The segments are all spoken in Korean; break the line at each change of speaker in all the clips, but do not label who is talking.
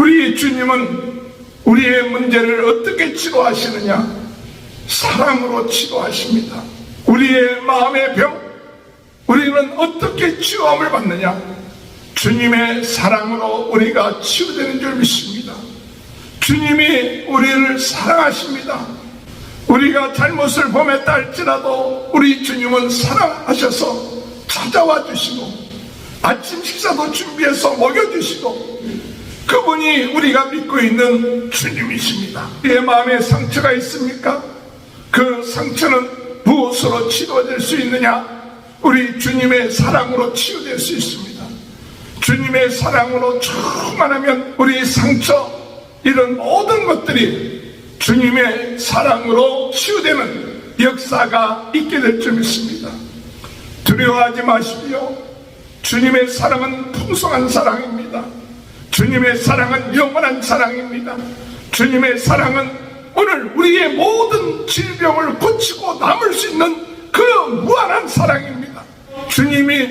우리 주님은 우리의 문제를 어떻게 치료하시느냐? 사랑으로 치료하십니다. 우리의 마음의 병, 우리는 어떻게 치유함을 받느냐? 주님의 사랑으로 우리가 치유되는 줄 믿습니다. 주님이 우리를 사랑하십니다. 우리가 잘못을 범했다 할지라도 우리 주님은 사랑하셔서 찾아와 주시고 아침 식사도 준비해서 먹여주시고, 그분이 우리가 믿고 있는 주님이십니다. 우리의 마음에 상처가 있습니까? 그 상처는 무엇으로 치료될 수 있느냐? 우리 주님의 사랑으로 치유될 수 있습니다. 주님의 사랑으로 충만하면 우리 상처, 이런 모든 것들이 주님의 사랑으로 치유되는 역사가 있게 될 줄 믿습니다. 두려워하지 마십시오. 주님의 사랑은 풍성한 사랑입니다. 주님의 사랑은 영원한 사랑입니다. 주님의 사랑은 오늘 우리의 모든 질병을 고치고 남을 수 있는 그 무한한 사랑입니다. 주님이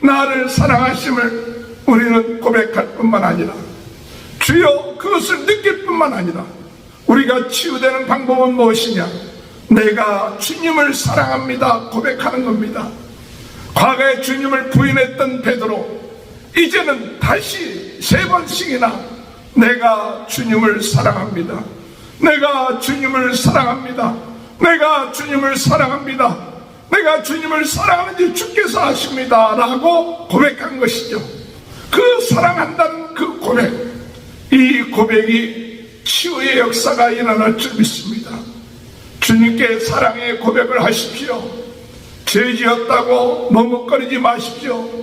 나를 사랑하심을 우리는 고백할 뿐만 아니라, 주여 그것을 느낄 뿐만 아니라, 우리가 치유되는 방법은 무엇이냐? 내가 주님을 사랑합니다 고백하는 겁니다. 과거에 주님을 부인했던 베드로, 이제는 다시 3번씩이나 내가 주님을 사랑합니다, 내가 주님을 사랑합니다, 내가 주님을 사랑합니다, 내가 주님을 사랑하는지 주께서 아십니다 라고 고백한 것이죠. 그 사랑한다는 그 고백, 이 고백이 치유의 역사가 일어날 줄 믿습니다. 주님께 사랑의 고백을 하십시오. 죄지었다고 머뭇거리지 마십시오.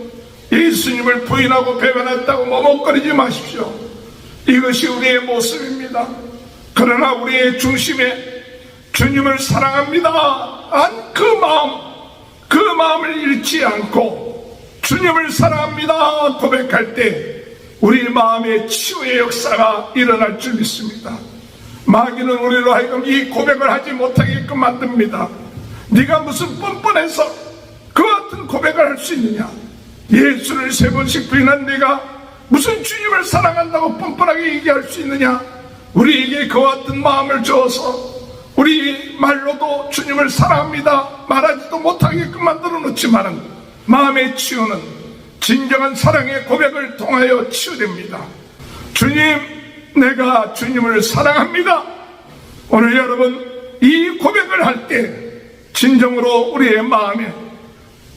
예수님을 부인하고 배반했다고 머뭇거리지 마십시오. 이것이 우리의 모습입니다. 그러나 우리의 중심에 주님을 사랑합니다 한 그 마음을 잃지 않고 주님을 사랑합니다 고백할 때 우리 마음의 치유의 역사가 일어날 줄 믿습니다. 마귀는 우리로 하여금 이 고백을 하지 못하게끔 만듭니다. 네가 무슨 뻔뻔해서 그 같은 고백을 할 수 있느냐? 예수를 3번씩 부인한 네가 무슨 주님을 사랑한다고 뻔뻔하게 얘기할 수 있느냐? 우리에게 그 같은 마음을 주어서 우리 말로도 주님을 사랑합니다 말하지도 못하게끔 만들어 놓지만은, 마음의 치유는 진정한 사랑의 고백을 통하여 치유됩니다. 주님, 내가 주님을 사랑합니다. 오늘 여러분 이 고백을 할 때 진정으로 우리의 마음에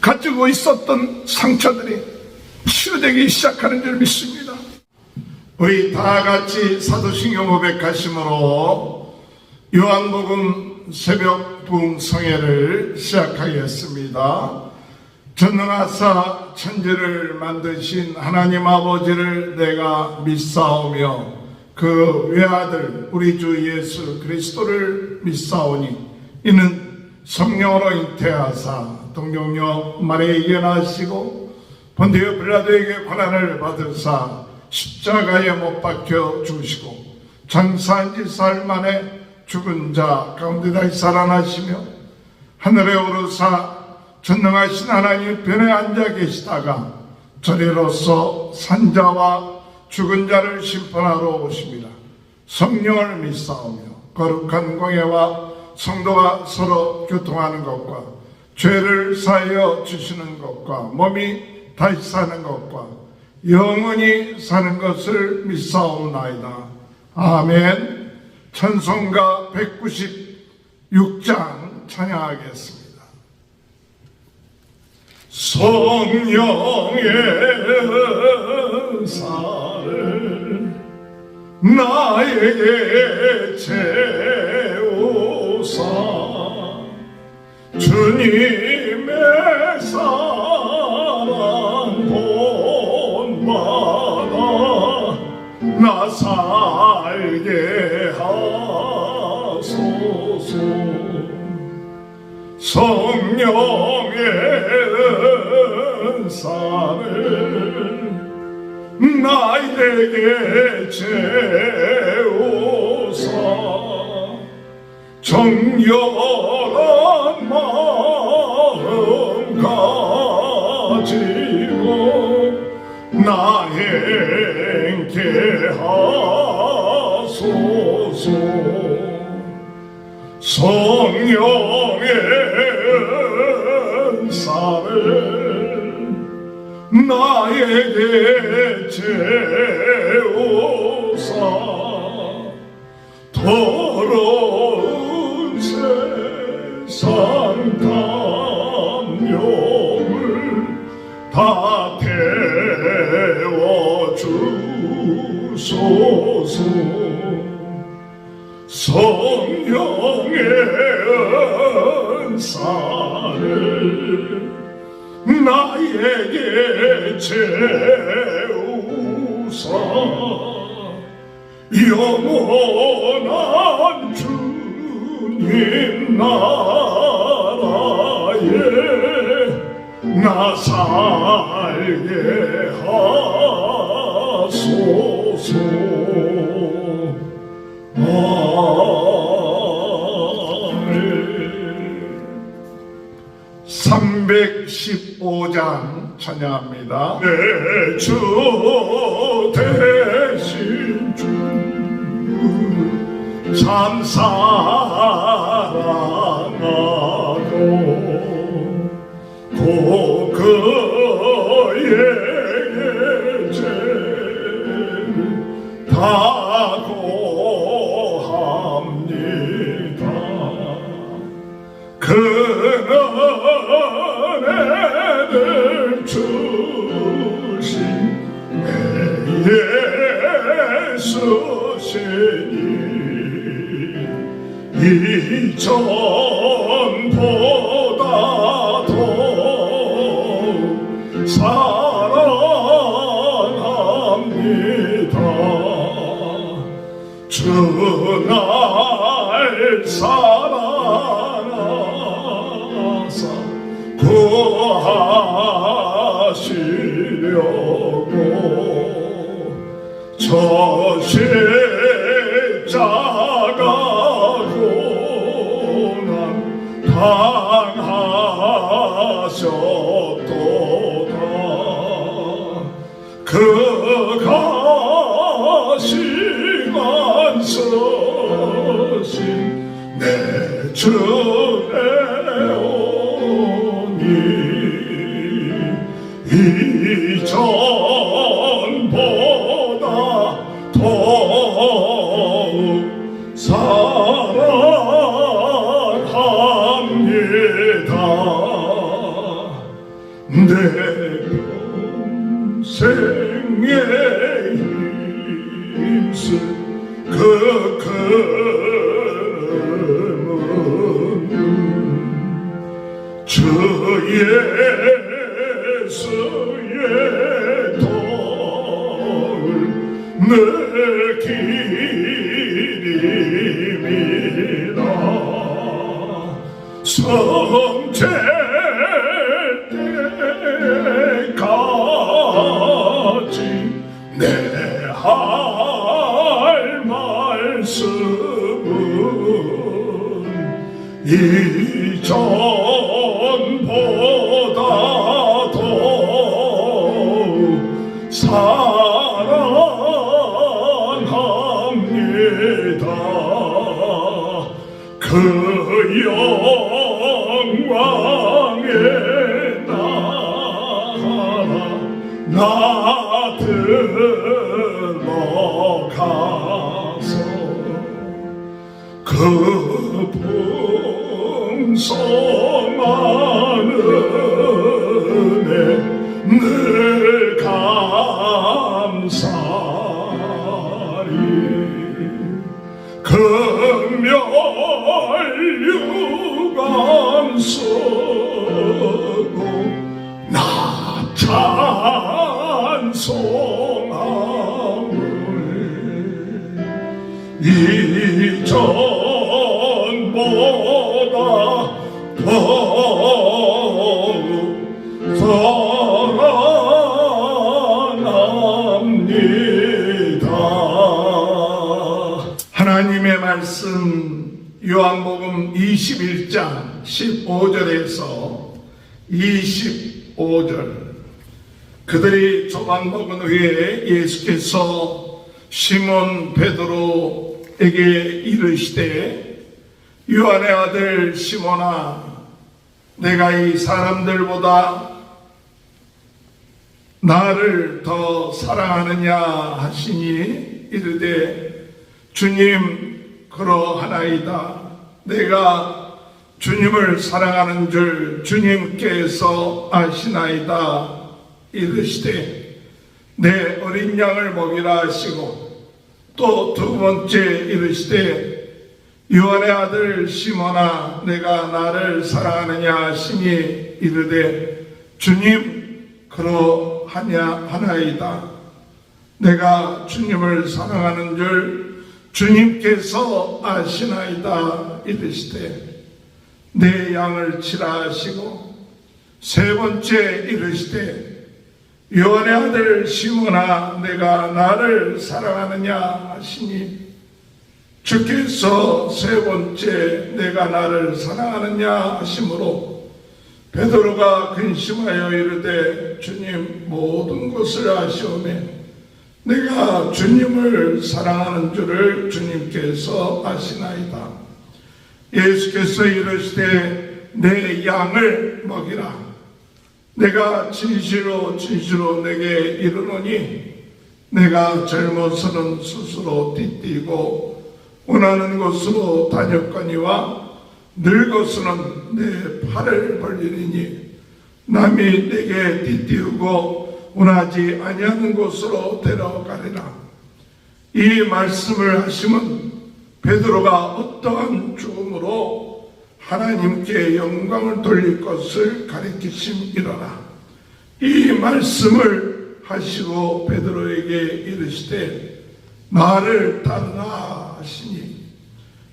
가지고 있었던 상처들이 치유되기 시작하는 줄 믿습니다. 우리 다같이 사도신경 고백하심으로 요한복음 새벽 부흥성회를 시작하겠습니다. 전능하사 천지를 만드신 하나님 아버지를 내가 믿사오며 그 외아들 우리 주 예수 그리스도를 믿사오니 이는 성령으로 잉태하사 동정녀 마리아에게 나시고 본디오 빌라도에게 고난을 받으사 십자가에 못 박혀 죽으시고 장사한 지 사흘 만에 죽은 자 가운데 다시 살아나시며 하늘에 오르사 전능하신 하나님 편에 앉아 계시다가 저리로서 산자와 죽은 자를 심판하러 오십니다. 성령을 믿사오며 거룩한 공예와 성도가 서로 교통하는 것과 죄를 사하여 주시는 것과 몸이 다시 사는 것과 영원히 사는 것을 믿사옵나이다. 아멘. 찬송가 196장 찬양하겠습니다. 성령의 은사를 나에게 채우사 주님의 사랑 본받아 나 살게 하소서. 성령의 은사를 나에게 채우사 정결한 마음 가지고 나 행케 하소서. 성령의 은사를 나에게 채우사 더러운 세상 담력을 다 태워주소서. 성령의 은사를 나에게 채우사 영원한 주님 나라에 나 살게 하소서. 315장 찬양합니다. 내 주 대신 주 참 사랑하고 고 그의 죄를 다 고합니다. 그 은혜를 주신 내 예수시니 이전보다 더 사랑합니다. 주 날 사랑하사 구하시려고 저 십자가 고난 당하셨도다. 그 가시관 서신 내 주의 오니 이전보다 더욱 사랑합니다. 내 평생의 힘쓸 그 그름은 주 예수의 도를 늘 기립니다. 성체 때까지 내 할 말씀은 이전보다 더욱 사랑합니다. 그 영광의 나라 나 들어가서 그 풍성한 은혜 늘 감사리 금멸유관 쓰고 나 찬송함을 이전보다 더욱 사랑합니다. 하나님의 말씀 요한복음 21장 15절에서 25절 그들이 조각 먹은 후에 예수께서 시몬 베드로 이르시되 요한의 아들 시몬아 내가 이 사람들보다 나를 더 사랑하느냐 하시니 이르되 주님 그러하나이다. 내가 주님을 사랑하는 줄 주님께서 아시나이다. 이르시되 내 어린 양을 먹이라 하시고 또 두 번째 이르시되 요한의 아들 시몬아 내가 나를 사랑하느냐 하시니 이르되 주님 그러하나이다. 내가 주님을 사랑하는 줄 주님께서 아시나이다. 이르시되 내 양을 치라 하시고 세 번째 이르시되 요한의 아들 시몬아 내가 나를 사랑하느냐 하시니 주께서 세 번째 내가 나를 사랑하느냐 하심으로 베드로가 근심하여 이르되 주님 모든 것을 아시오매 내가 주님을 사랑하는 줄을 주님께서 아시나이다. 예수께서 이르시되 내 양을 먹이라. 내가 진실로 내게 이르노니 내가 젊어서는 스스로 띠띠고 원하는 곳으로 다녔거니와 늙어서는 내 팔을 벌리니 남이 내게 띠띠우고 원하지 아니하는 곳으로 데려가리라. 이 말씀을 하시면 베드로가 어떠한 죽음으로 하나님께 영광을 돌릴 것을 가리키심이로라. 이 말씀을 하시고 베드로에게 이르시되 나를 따르라 하시니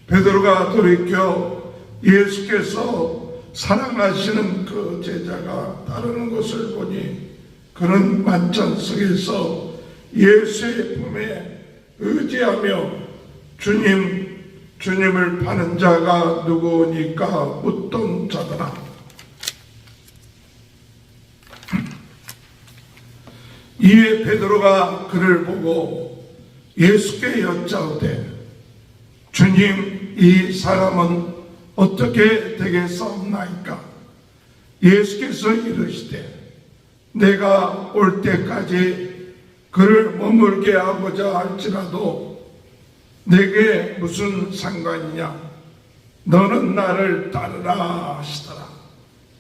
베드로가 돌이켜 예수께서 사랑하시는 그 제자가 따르는 것을 보니 그는 만찬 속에서 예수의 품에 의지하며 주님을 파는 자가 누구니까 묻던 자더라. 이에 베드로가 그를 보고 예수께 여짜오되 주님 이 사람은 어떻게 되겠사옵나이까? 예수께서 이르시되 내가 올 때까지 그를 머물게 하고자 할지라도 내게 무슨 상관이냐? 너는 나를 따르라 하시더라.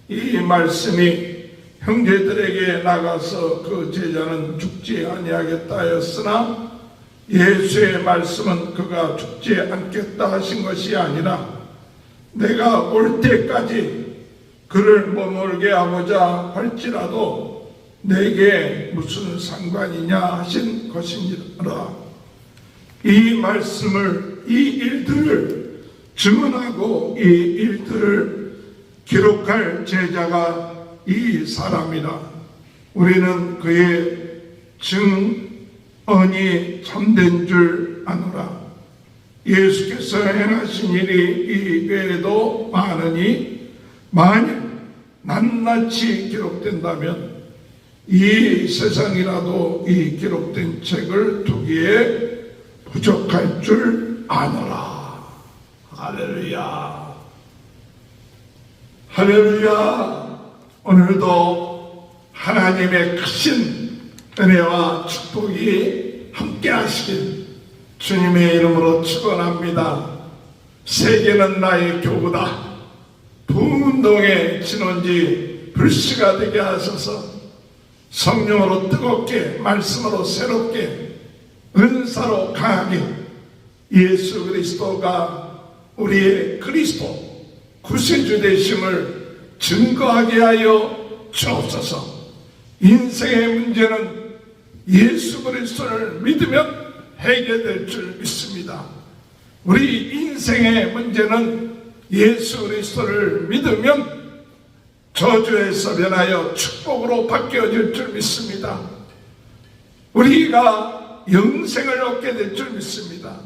이 말씀이 형제들에게 나가서 그 제자는 죽지 아니하겠다 하였으나 예수의 말씀은 그가 죽지 않겠다 하신 것이 아니라 내가 올 때까지 그를 머물게 하고자 할지라도 내게 무슨 상관이냐 하신 것이니라. 이 말씀을 이 일들을 증언하고 이 일들을 기록할 제자가 이 사람이라. 우리는 그의 증언이 참된 줄 아노라. 예수께서 행하신 일이 이 외에도 많으니 만일 낱낱이 기록된다면 이 세상이라도 이 기록된 책을 두기에 부족할 줄 아노라. 할렐루야. 할렐루야. 오늘도 하나님의 크신 은혜와 축복이 함께 하시길 주님의 이름으로 축원합니다. 세계는 나의 교구다. 부운동의 진원지 불씨가 되게 하셔서 성령으로 뜨겁게 말씀으로 새롭게 은사로 강하게 예수 그리스도가 우리의 그리스도 구세주 되심을 증거하게 하여 주옵소서. 인생의 문제는 예수 그리스도를 믿으면 해결될 줄 믿습니다. 우리 인생의 문제는 예수 그리스도를 믿으면 저주에서 변하여 축복으로 바뀌어질 줄 믿습니다. 우리가 영생을 얻게 될 줄 믿습니다.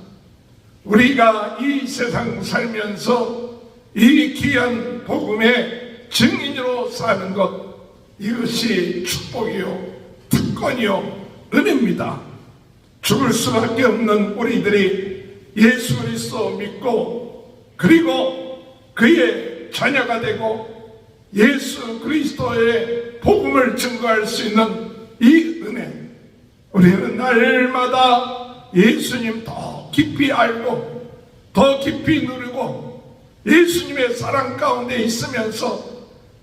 우리가 이 세상 살면서 이 귀한 복음의 증인으로 사는 것, 이것이 축복이요 특권이요 은혜입니다. 죽을 수밖에 없는 우리들이 예수 그리스도 믿고 그리고 그의 자녀가 되고 예수 그리스도의 복음을 증거할 수 있는 이 은혜, 우리는 날마다 예수님 더 깊이 알고 더 깊이 누리고 예수님의 사랑 가운데 있으면서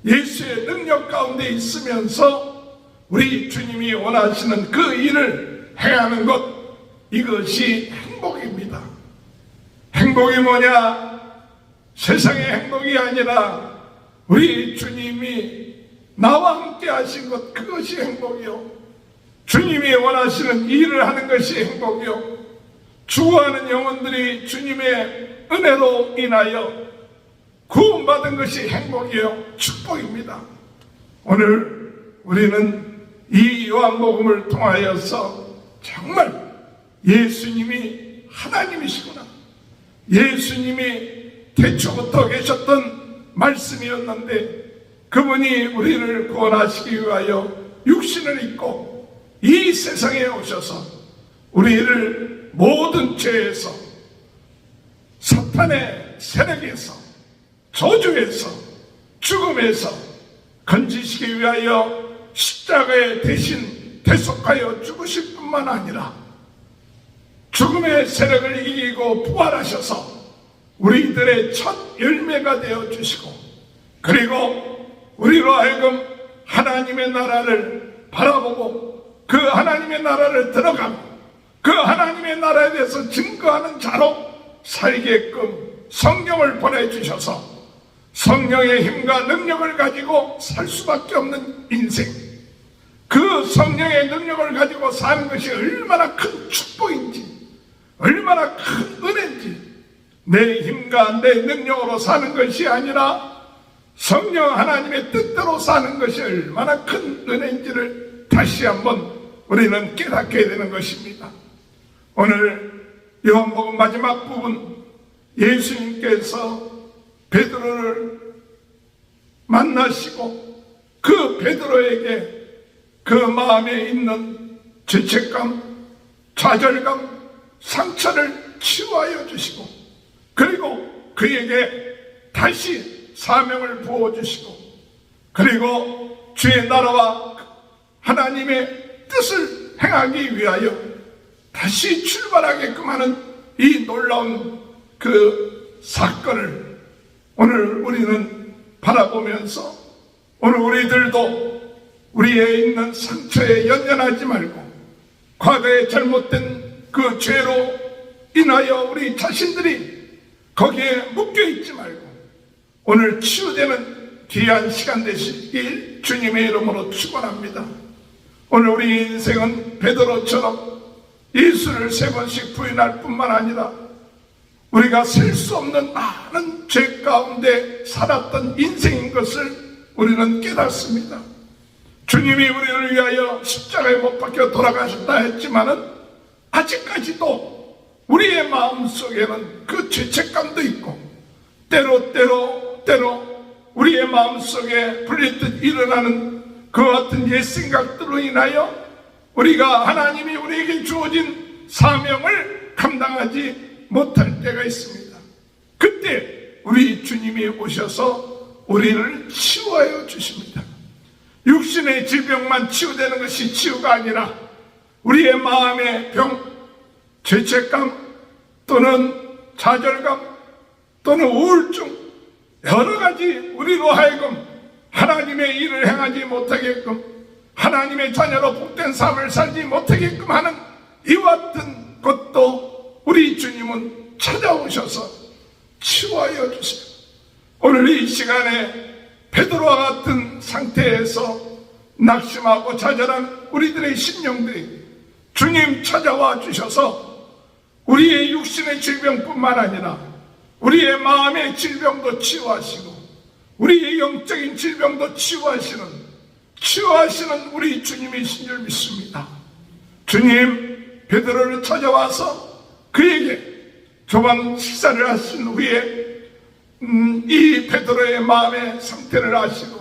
예수의 능력 가운데 있으면서 우리 주님이 원하시는 그 일을 행하는 것, 이것이 행복입니다. 행복이 뭐냐? 세상의 행복이 아니라 우리 주님이 나와 함께 하신 것, 그것이 행복이요. 주님이 원하시는 일을 하는 것이 행복이요. 죽어가는 영혼들이 주님의 은혜로 인하여 구원받은 것이 행복이요, 축복입니다. 오늘 우리는 이 요한복음을 통하여서 정말 예수님이 하나님이시구나, 예수님이 태초부터 계셨던 말씀이었는데 그분이 우리를 구원하시기 위하여 육신을 입고 이 세상에 오셔서 우리를 모든 죄에서, 사탄의 세력에서, 저주에서, 죽음에서 건지시기 위하여 십자가에 대신 대속하여 죽으실 뿐만 아니라 죽음의 세력을 이기고 부활하셔서 우리들의 첫 열매가 되어 주시고, 그리고 우리로 하여금 하나님의 나라를 바라보고 그 하나님의 나라를 들어가고 그 하나님의 나라에 대해서 증거하는 자로 살게끔 성령을 보내주셔서 성령의 힘과 능력을 가지고 살 수밖에 없는 인생, 그 성령의 능력을 가지고 사는 것이 얼마나 큰 축복인지, 얼마나 큰 은혜인지, 내 힘과 내 능력으로 사는 것이 아니라 성령 하나님의 뜻대로 사는 것이 얼마나 큰 은혜인지를 다시 한번 우리는 깨닫게 되는 것입니다. 오늘 요한복음 마지막 부분, 예수님께서 베드로를 만나시고 그 베드로에게 그 마음에 있는 죄책감, 좌절감, 상처를 치유하여 주시고, 그리고 그에게 다시 사명을 부어주시고, 그리고 주의 나라와 하나님의 뜻을 행하기 위하여 다시 출발하게끔 하는 이 놀라운 그 사건을 오늘 우리는 바라보면서, 오늘 우리들도 우리에 있는 상처에 연연하지 말고 과거에 잘못된 그 죄로 인하여 우리 자신들이 거기에 묶여있지 말고 오늘 치유되는 귀한 시간 되시길 주님의 이름으로 축원합니다. 오늘 우리 인생은 베드로처럼 예수를 3번씩 부인할 뿐만 아니라 우리가 셀 수 없는 많은 죄 가운데 살았던 인생인 것을 우리는 깨닫습니다. 주님이 우리를 위하여 십자가에 못 박혀 돌아가셨다 했지만은 아직까지도 우리의 마음속에는 그 죄책감도 있고, 때로 우리의 마음속에 불리듯 일어나는 그 같은 옛 생각들로 인하여 우리가 하나님이 우리에게 주어진 사명을 감당하지 못할 때가 있습니다. 그때 우리 주님이 오셔서 우리를 치유하여 주십니다. 육신의 질병만 치유되는 것이 치유가 아니라 우리의 마음의 병, 죄책감 또는 좌절감 또는 우울증, 여러 가지 우리로 하여금 하나님의 일을 행하지 못하게끔, 하나님의 자녀로 복된 삶을 살지 못하게끔 하는 이와 같은 것도 우리 주님은 찾아오셔서 치유하여 주세요. 오늘 이 시간에 베드로와 같은 상태에서 낙심하고 좌절한 우리들의 심령들이 주님 찾아와 주셔서 우리의 육신의 질병뿐만 아니라 우리의 마음의 질병도 치유하시고 우리의 영적인 질병도 치유하시는 우리 주님이신 줄 믿습니다. 주님 베드로를 찾아와서 그에게 조반 식사를 하신 후에 이 베드로의 마음의 상태를 아시고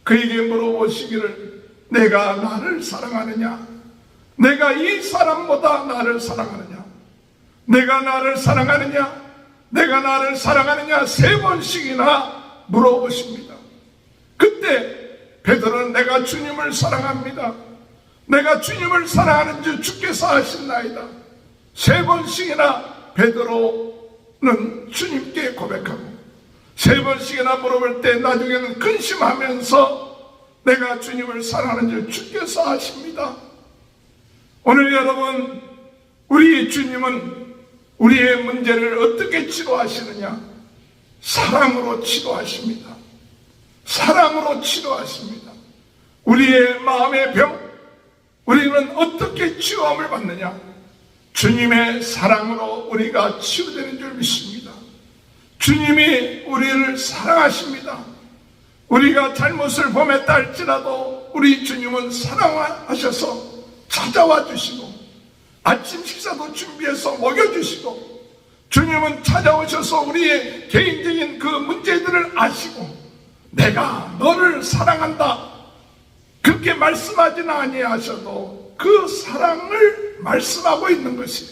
그에게 물어보시기를, 내가 나를 사랑하느냐? 내가 이 사람보다 나를 사랑하느냐? 내가 나를 사랑하느냐? 내가 나를 사랑하느냐? 3번씩이나 물어보십니다. 그때 베드로는 내가 주님을 사랑합니다. 내가 주님을 사랑하는 줄 주께서 아신나이다. 3번씩이나 베드로는 주님께 고백하고 3번씩이나 물어볼 때 나중에는 근심하면서 내가 주님을 사랑하는 줄 주께서 아십니다. 오늘 여러분, 우리 주님은 우리의 문제를 어떻게 치료하시느냐? 사랑으로 치료하십니다. 사랑으로 치료하십니다. 우리의 마음의 병, 우리는 어떻게 치유함을 받느냐? 주님의 사랑으로 우리가 치유되는 줄 믿습니다. 주님이 우리를 사랑하십니다. 우리가 잘못을 범했다 할지라도 우리 주님은 사랑하셔서 찾아와 주시고 아침 식사도 준비해서 먹여주시고 주님은 찾아오셔서 우리의 개인적인 그 문제들을 아시고 내가 너를 사랑한다 그렇게 말씀하지는 아니하셔도 그 사랑을 말씀하고 있는 것이에요.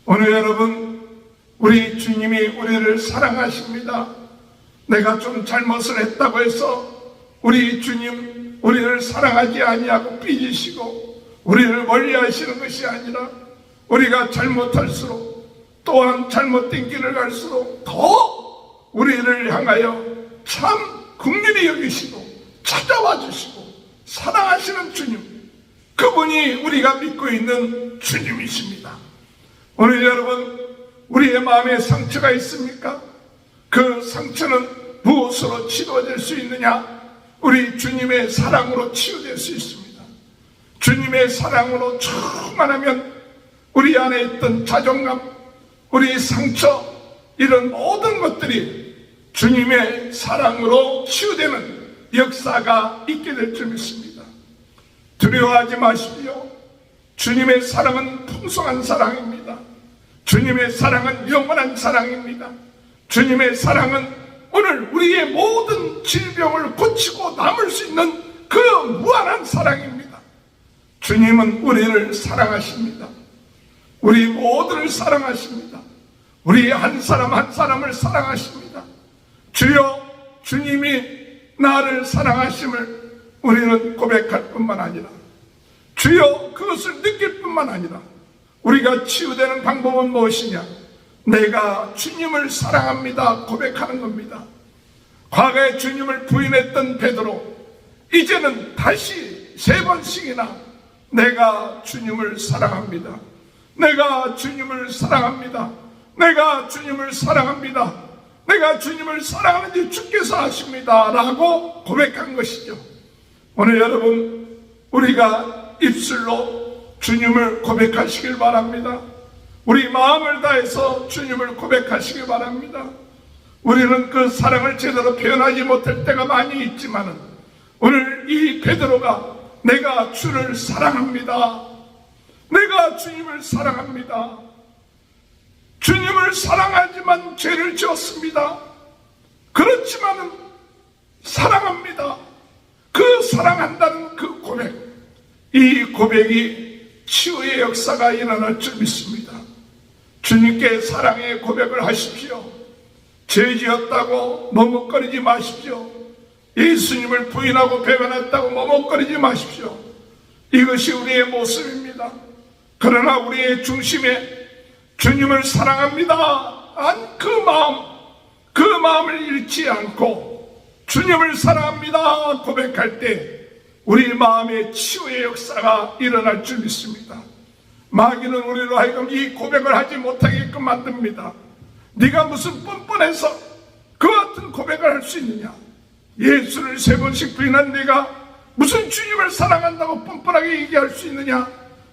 오늘 여러분, 우리 주님이 우리를 사랑하십니다. 내가 좀 잘못을 했다고 해서 우리 주님 우리를 사랑하지 아니하고 삐지시고 우리를 멀리하시는 것이 아니라 우리가 잘못할수록 또한 잘못된 길을 갈수록 더 우리를 향하여 참 긍휼히 여기시고 찾아와 주시고 사랑하시는 주님, 그분이 우리가 믿고 있는 주님이십니다. 오늘 여러분, 우리의 마음에 상처가 있습니까? 그 상처는 무엇으로 치료될 수 있느냐? 우리 주님의 사랑으로 치유될 수 있습니다. 주님의 사랑으로 충만하면 우리 안에 있던 자존감, 우리 상처, 이런 모든 것들이 주님의 사랑으로 치유되는 역사가 있게 될 줄 믿습니다. 두려워하지 마십시오. 주님의 사랑은 풍성한 사랑입니다. 주님의 사랑은 영원한 사랑입니다. 주님의 사랑은 오늘 우리의 모든 질병을 고치고 남을 수 있는 그 무한한 사랑입니다. 주님은 우리를 사랑하십니다. 우리 모두를 사랑하십니다. 우리 한 사람 한 사람을 사랑하십니다. 주여, 주님이 나를 사랑하심을 우리는 고백할 뿐만 아니라 주여 그것을 느낄 뿐만 아니라 우리가 치유되는 방법은 무엇이냐? 내가 주님을 사랑합니다 고백하는 겁니다. 과거에 주님을 부인했던 베드로, 이제는 다시 3번씩이나 내가 주님을 사랑합니다. 내가 주님을 사랑합니다. 내가 주님을 사랑합니다. 내가 주님을 사랑하는지 주께서 아십니다 라고 고백한 것이죠. 오늘 여러분, 우리가 입술로 주님을 고백하시길 바랍니다. 우리 마음을 다해서 주님을 고백하시길 바랍니다. 우리는 그 사랑을 제대로 표현하지 못할 때가 많이 있지만 오늘 이 베드로가 내가 주를 사랑합니다. 내가 주님을 사랑합니다. 주님을 사랑하지만 죄를 지었습니다. 그렇지만 사랑합니다. 그 사랑한다는 그 고백, 이 고백이 치유의 역사가 일어날 줄 믿습니다. 주님께 사랑의 고백을 하십시오. 죄 지었다고 머뭇거리지 마십시오. 예수님을 부인하고 배반했다고 머뭇거리지 마십시오. 이것이 우리의 모습입니다. 그러나 우리의 중심에 주님을 사랑합니다 한 그 마음을 잃지 않고 주님을 사랑합니다 고백할 때 우리 마음의 치유의 역사가 일어날 줄 믿습니다. 마귀는 우리로 하여금 이 고백을 하지 못하게끔 만듭니다. 네가 무슨 뻔뻔해서 그 같은 고백을 할 수 있느냐? 예수를 3번씩 부인한 네가 무슨 주님을 사랑한다고 뻔뻔하게 얘기할 수 있느냐?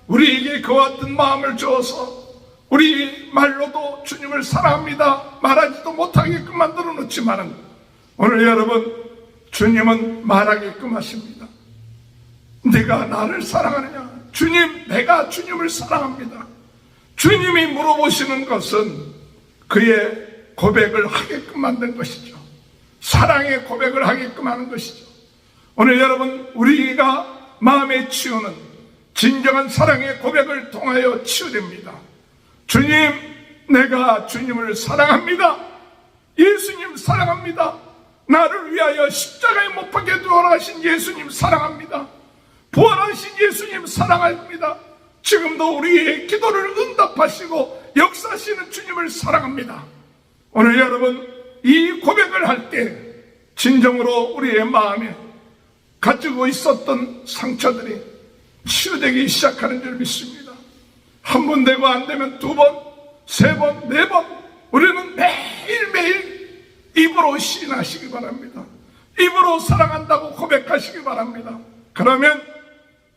우리에게 그와 같은 마음을 주어서 우리 말로도 주님을 사랑합니다 말하지도 못하게끔 만들어 놓지만 오늘 여러분, 주님은 말하게끔 하십니다. 네가 나를 사랑하느냐? 주님, 내가 주님을 사랑합니다. 주님이 물어보시는 것은 그의 고백을 하게끔 만든 것이죠. 사랑의 고백을 하게끔 하는 것이죠. 오늘 여러분, 우리가 마음의 치유는 진정한 사랑의 고백을 통하여 치유됩니다. 주님, 내가 주님을 사랑합니다. 예수님 사랑합니다. 나를 위하여 십자가에 못 박혀 돌아가신 예수님 사랑합니다. 부활하신 예수님 사랑합니다. 지금도 우리의 기도를 응답하시고 역사하시는 주님을 사랑합니다. 오늘 여러분, 이 고백을 할 때 진정으로 우리의 마음에 가지고 있었던 상처들이 치유되기 시작하는 줄 믿습니다. 한 번 되고 안 되면 두 번, 세 번, 네 번, 우리는 매일매일 입으로 시인하시기 바랍니다. 입으로 사랑한다고 고백하시기 바랍니다. 그러면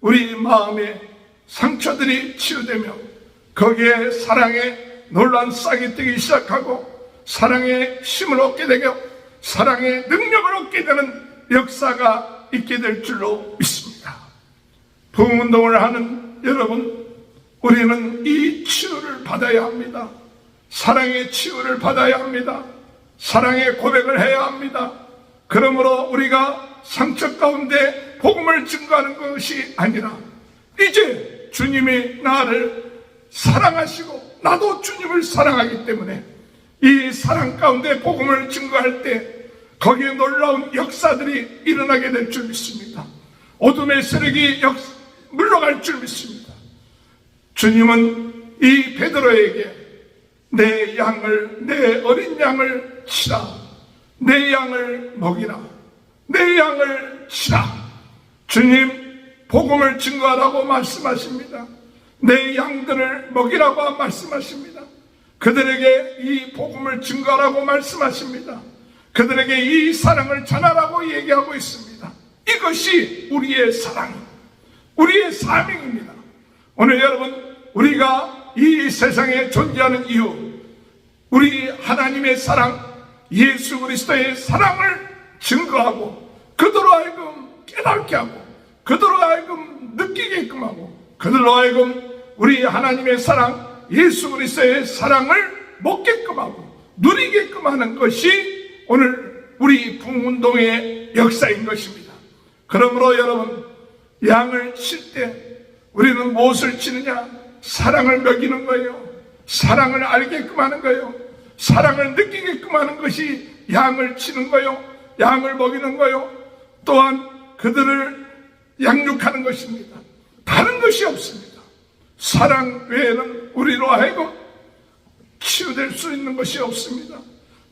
우리 마음의 상처들이 치유되며 거기에 사랑의 놀라운 싹이 뜨기 시작하고 사랑의 힘을 얻게 되고 사랑의 능력을 얻게 되는 역사가 있게 될 줄로 믿습니다. 부흥운동을 하는 여러분, 우리는 이 치유를 받아야 합니다. 사랑의 치유를 받아야 합니다. 사랑의 고백을 해야 합니다. 그러므로 우리가 상처 가운데 복음을 증거하는 것이 아니라 이제 주님이 나를 사랑하시고 나도 주님을 사랑하기 때문에 이 사랑 가운데 복음을 증거할 때 거기에 놀라운 역사들이 일어나게 될 줄 믿습니다. 어둠의 세력이 물러갈 줄 믿습니다. 주님은 이 베드로에게 내 어린 양을 치라, 내 양을 먹이라, 내 양을 치라. 주님 복음을 증거하라고 말씀하십니다. 내 양들을 먹이라고 말씀하십니다. 그들에게 이 복음을 증거하라고 말씀하십니다. 그들에게 이 사랑을 전하라고 얘기하고 있습니다. 이것이 우리의 사랑, 우리의 사명입니다. 오늘 여러분, 우리가 이 세상에 존재하는 이유, 우리 하나님의 사랑, 예수 그리스도의 사랑을 증거하고 그들로 하여금 깨닫게 하고 그들로 하여금 느끼게끔 하고 그들로 하여금 우리 하나님의 사랑, 예수 그리스도의 사랑을 먹게끔 하고 누리게끔 하는 것이 오늘 우리 부흥운동의 역사인 것입니다. 그러므로 여러분, 양을 칠 때 우리는 무엇을 치느냐? 사랑을 먹이는 거예요. 사랑을 알게끔 하는 거예요. 사랑을 느끼게끔 하는 것이 양을 치는 거예요. 양을 먹이는 거예요. 또한 그들을 양육하는 것입니다. 다른 것이 없습니다. 사랑 외에는 우리로 하여금 치유될 수 있는 것이 없습니다.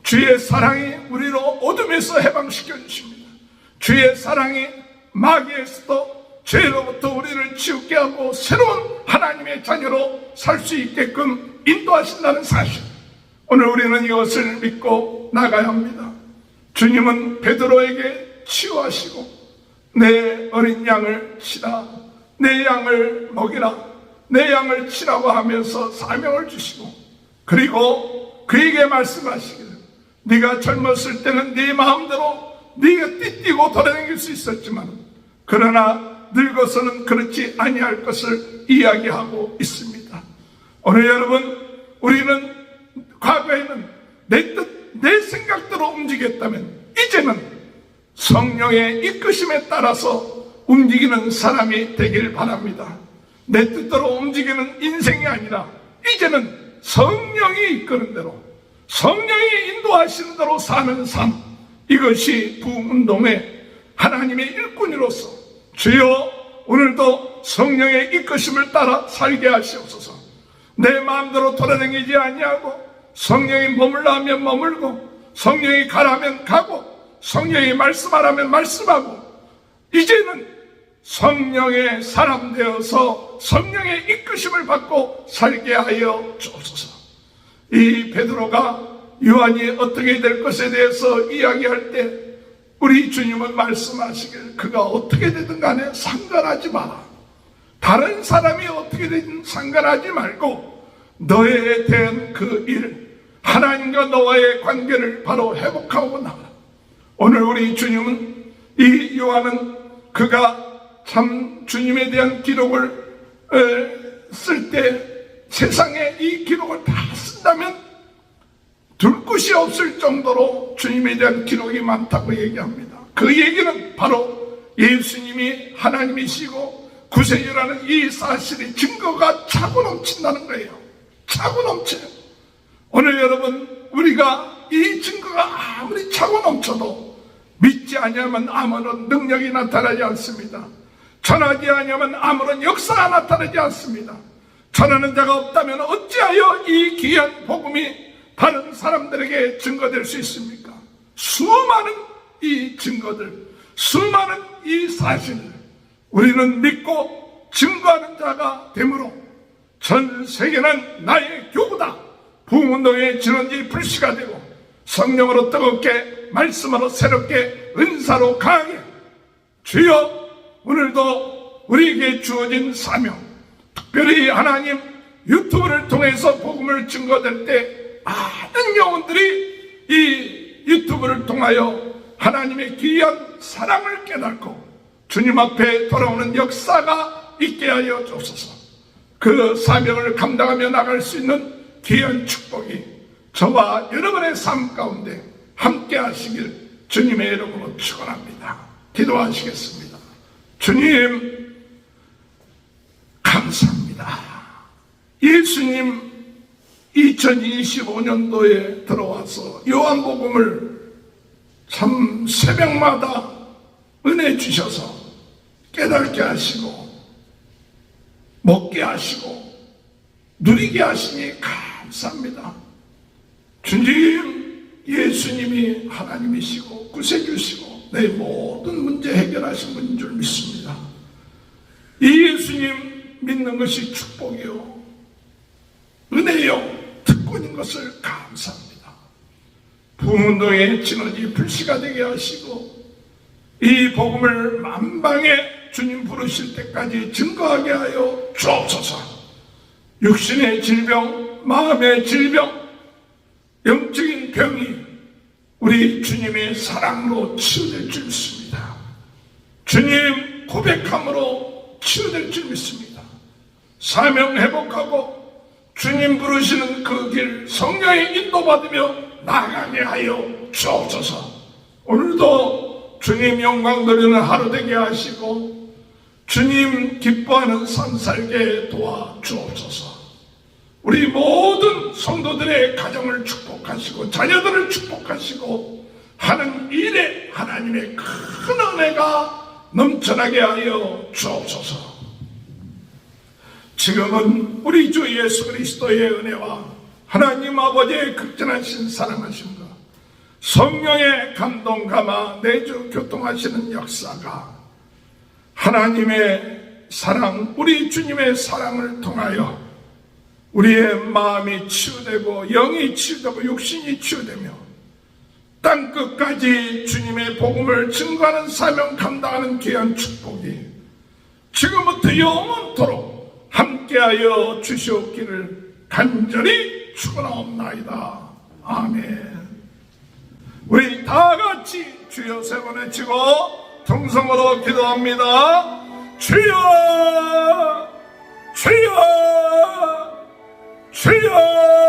주의 사랑이 우리로 어둠에서 해방시켜 주십니다. 주의 사랑이 마귀에서도 죄로부터 우리를 치우게 하고 새로운 하나님의 자녀로 살 수 있게끔 인도하신다는 사실, 오늘 우리는 이것을 믿고 나가야 합니다. 주님은 베드로에게 치유하시고 내 어린 양을 치라, 내 양을 먹이라, 내 양을 치라고 하면서 사명을 주시고, 그리고 그에게 말씀하시기를, 네가 젊었을 때는 네 마음대로 네가 띠뛰고 돌아다닐 수 있었지만 그러나 늙어서는 그렇지 아니할 것을 이야기하고 있습니다. 오늘 여러분, 우리는 과거에는 내 뜻, 내 생각대로 움직였다면 이제는 성령의 이끄심에 따라서 움직이는 사람이 되길 바랍니다. 내 뜻대로 움직이는 인생이 아니라 이제는 성령이 이끄는 대로, 성령이 인도하시는 대로 사는 삶, 이것이 부흥운동의 하나님의 일꾼으로서 주여 오늘도 성령의 이끄심을 따라 살게 하시옵소서. 내 마음대로 돌아다니지 아니하고 성령이 머물라 하면 머물고 성령이 가라면 가고 성령이 말씀하라면 말씀하고 이제는 성령의 사람 되어서 성령의 이끄심을 받고 살게 하여 주옵소서. 이 베드로가 요한이 어떻게 될 것에 대해서 이야기할 때 우리 주님은 말씀하시길, 그가 어떻게 되든 간에 상관하지 마라. 다른 사람이 어떻게 되든 상관하지 말고 너에 대한 그 일, 하나님과 너와의 관계를 바로 회복하고 나가라. 오늘 우리 주님은, 이 요한은 그가 참 주님에 대한 기록을 쓸 때 세상에 이 기록을 다 쓴다면 둘 곳이 없을 정도로 주님에 대한 기록이 많다고 얘기합니다. 그 얘기는 바로 예수님이 하나님이시고 구세주라는 이 사실의 증거가 차고 넘친다는 거예요. 차고 넘쳐요. 오늘 여러분, 우리가 이 증거가 아무리 차고 넘쳐도 믿지 아니하면 아무런 능력이 나타나지 않습니다. 전하지 아니하면 아무런 역사가 나타나지 않습니다. 전하는 자가 없다면 어찌하여 이 귀한 복음이 다른 사람들에게 증거될 수 있습니까? 수많은 이 증거들, 수많은 이 사실을 우리는 믿고 증거하는 자가 되므로 전 세계는 나의 교구다. 부흥운동의 진원지 불씨가 되고 성령으로 뜨겁게, 말씀으로 새롭게, 은사로 강하게, 주여 오늘도 우리에게 주어진 사명, 특별히 하나님 유튜브를 통해서 복음을 증거될 때 많은 영혼들이 이 유튜브를 통하여 하나님의 귀한 사랑을 깨닫고 주님 앞에 돌아오는 역사가 있게 하여 주옵소서. 그 사명을 감당하며 나갈 수 있는 귀한 축복이 저와 여러분의 삶 가운데 함께 하시길 주님의 이름으로 축원합니다. 기도하시겠습니다. 주님 감사합니다. 예수님 2025년도에 들어와서 요한복음을 참 새벽마다 은혜 주셔서 깨닫게 하시고 먹게 하시고 누리게 하시니 감사합니다. 주님, 예수님이 하나님이시고 구세주시고 내 모든 문제 해결하신 분인 줄 믿습니다. 이 예수님 믿는 것이 축복이요 은혜요 특권인 것을 감사합니다. 부흥운동의 진원지 불씨가 되게 하시고 이 복음을 만방에 주님 부르실 때까지 증거하게 하여 주옵소서. 육신의 질병, 마음의 질병, 영적인 병이 우리 주님의 사랑으로 치유될 줄 믿습니다. 주님 고백함으로 치유될 줄 믿습니다. 사명 회복하고 주님 부르시는 그 길 성령의 인도받으며 나아가게 하여 주옵소서. 오늘도 주님 영광 돌리는 하루 되게 하시고 주님 기뻐하는 삶 살게 도와주옵소서. 우리 모든 성도들의 가정을 축복하시고 자녀들을 축복하시고 하는 일에 하나님의 큰 은혜가 넘쳐나게 하여 주옵소서. 지금은 우리 주 예수 그리스도의 은혜와 하나님 아버지의 극진하신 사랑하심과 성령의 감동 감화 내주 교통하시는 역사가 하나님의 사랑, 우리 주님의 사랑을 통하여 우리의 마음이 치유되고 영이 치유되고 육신이 치유되며 땅끝까지 주님의 복음을 증거하는 사명 감당하는 귀한 축복이 지금부터 영원토록 함께하여 주시옵기를 간절히 축원하옵나이다. 아멘. 우리 다같이 주여 세 번 외치고 통성으로 기도합니다. 주여 주여 주여